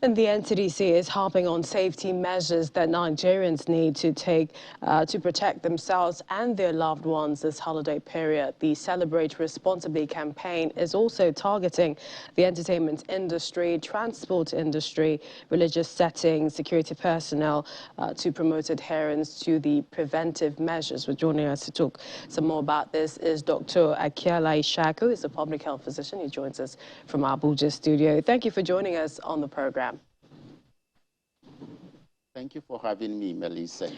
And the NCDC is harping on safety measures that Nigerians need to take to protect themselves and their loved ones this holiday period. The Celebrate Responsibly campaign is also targeting the entertainment industry, transport industry, religious settings, security personnel to promote adherence to the preventive measures. We're joining us to talk some more about this is Dr. Akiala Ishaku, who is a public health physician. He joins us from our Abuja studio. Thank you for joining us on the program. Thank you for having me, Melissa.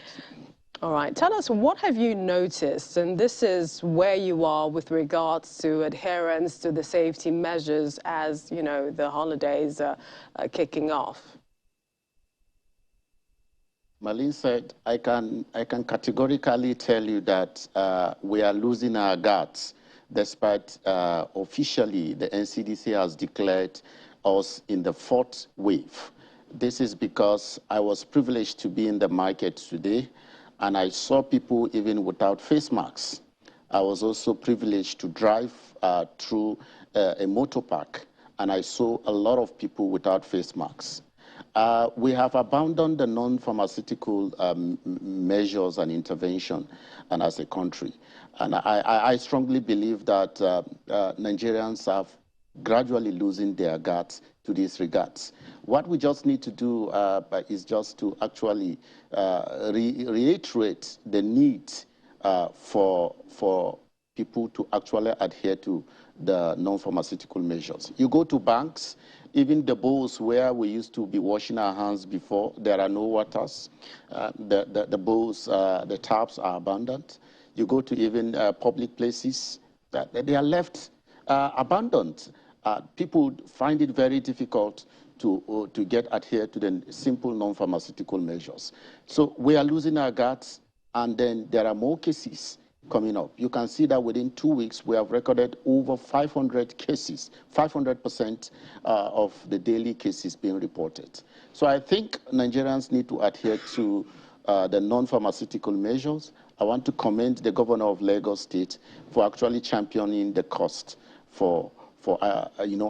All right, tell us, what have you noticed? And this is where you are with regards to adherence to the safety measures as, you know, the holidays are kicking off. Marlene said, I can categorically tell you that we are losing our guards, despite officially the NCDC has declared us in the 4th wave. This is because I was privileged to be in the market today, and I saw people even without face masks. I was also privileged to drive through a motor park, and I saw a lot of people without face masks. We have abandoned the non-pharmaceutical measures and intervention and as a country. And I strongly believe that Nigerians are gradually losing their guards to these regards. What we just need to do is just to actually reiterate the need for people to actually adhere to the non-pharmaceutical measures. You go to banks, even the bowls where we used to be washing our hands before, there are no waters. The bowls, the taps are abandoned. You go to even public places, they are left abandoned. People find it very difficult to get adhered to the simple non-pharmaceutical measures. So we are losing our guards, and then there are more cases coming up. You can see that within 2 weeks, we have recorded over 500 cases, 500% of the daily cases being reported. So I think Nigerians need to adhere to the non-pharmaceutical measures. I want to commend the governor of Lagos State for actually championing the cost for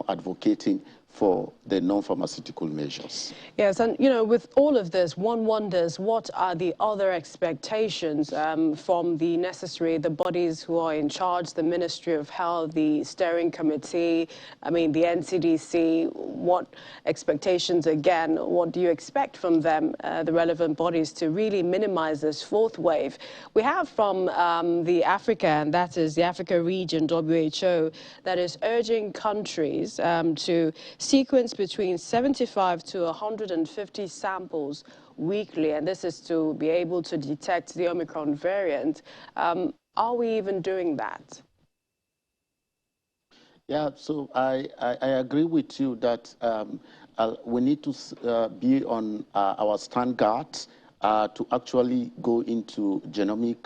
advocating for the non-pharmaceutical measures. Yes, and, you know, with all of this, one wonders what are the other expectations from the bodies who are in charge, the Ministry of Health, the Steering Committee, I mean, the NCDC, what expectations, again, what do you expect from them, the relevant bodies, to really minimize this 4th wave? We have from the Africa, and that is the Africa region, WHO, that is urging countries to sequence between 75 to 150 samples weekly, and this is to be able to detect the Omicron variant. Are we even doing that? Yeah, so I agree with you that we need to be on our stand guard to actually go into genomic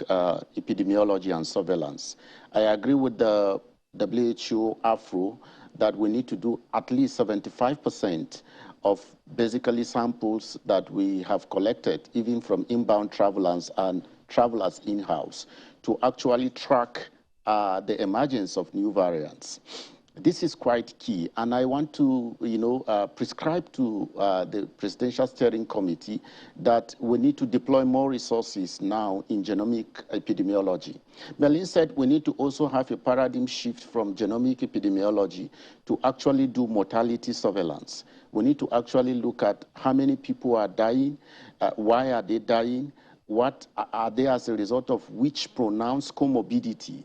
epidemiology and surveillance. I agree with the WHO AFRO that we need to do at least 75% of basically samples that we have collected, even from inbound travelers and travelers in-house, to actually track the emergence of new variants. This is quite key, and I want to, prescribe to the Presidential Steering Committee that we need to deploy more resources now in genomic epidemiology. Merlin said we need to also have a paradigm shift from genomic epidemiology to actually do mortality surveillance. We need to actually look at how many people are dying, why are they dying, what are they as a result of which pronounced comorbidity,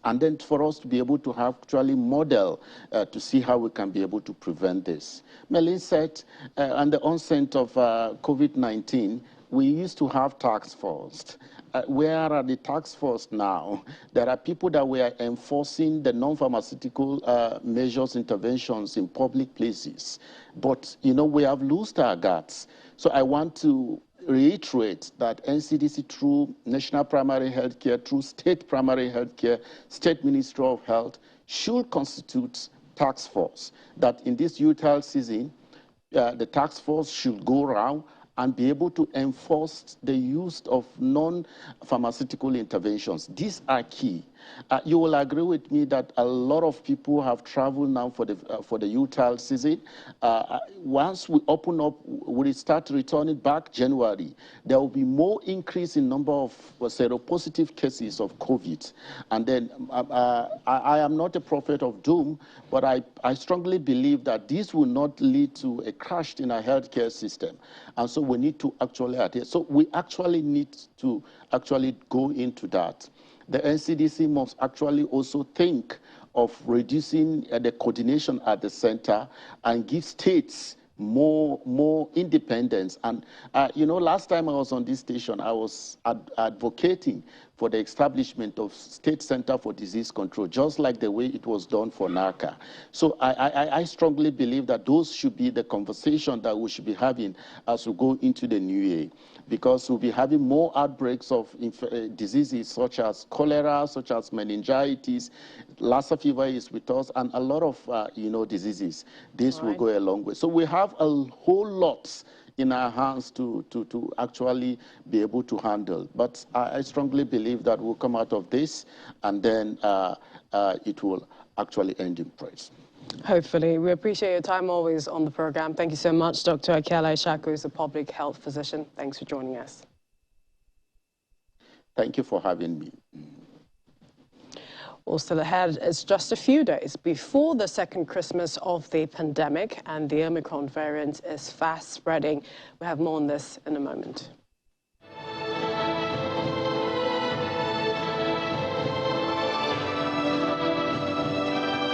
and then for us to be able to actually model to see how we can be able to prevent this. Melin said, on the onset of COVID-19, we used to have task force. Where are the task force now? There are people that were enforcing the non-pharmaceutical measures, interventions in public places. But, we have lost our guards. So I want to reiterate that NCDC, through National Primary Health Care, through State Primary Health Care, State Ministry of Health, should constitute task force. That in this youthful season, the task force should go around and be able to enforce the use of non-pharmaceutical interventions. These are key. You will agree with me that a lot of people have traveled now for the Utah season. Once we open up, we start returning back January, there will be more increase in number of seropositive cases of COVID. And then I am not a prophet of doom, but I strongly believe that this will not lead to a crash in our healthcare system. And so we need to actually adhere. So we actually need to actually go into that. The NCDC must actually also think of reducing the coordination at the center and give states more independence. And, last time I was on this station, I was advocating for the establishment of State Center for Disease Control, just like the way it was done for NARCA. So I strongly believe that those should be the conversation that we should be having as we go into the new year, because we'll be having more outbreaks of diseases such as cholera, such as meningitis, Lassa fever is with us, and a lot of, diseases. This will go a long way. So we have a whole lot in our hands to actually be able to handle. But I strongly believe that we'll come out of this, and then it will actually end in praise. Hopefully. We appreciate your time always on the program. Thank you so much, Dr. Akiala Ishaku is a public health physician. Thanks for joining us. Thank you for having me. Well, still ahead, it's just a few days before the second Christmas of the pandemic, and the Omicron variant is fast spreading. We have more on this in a moment.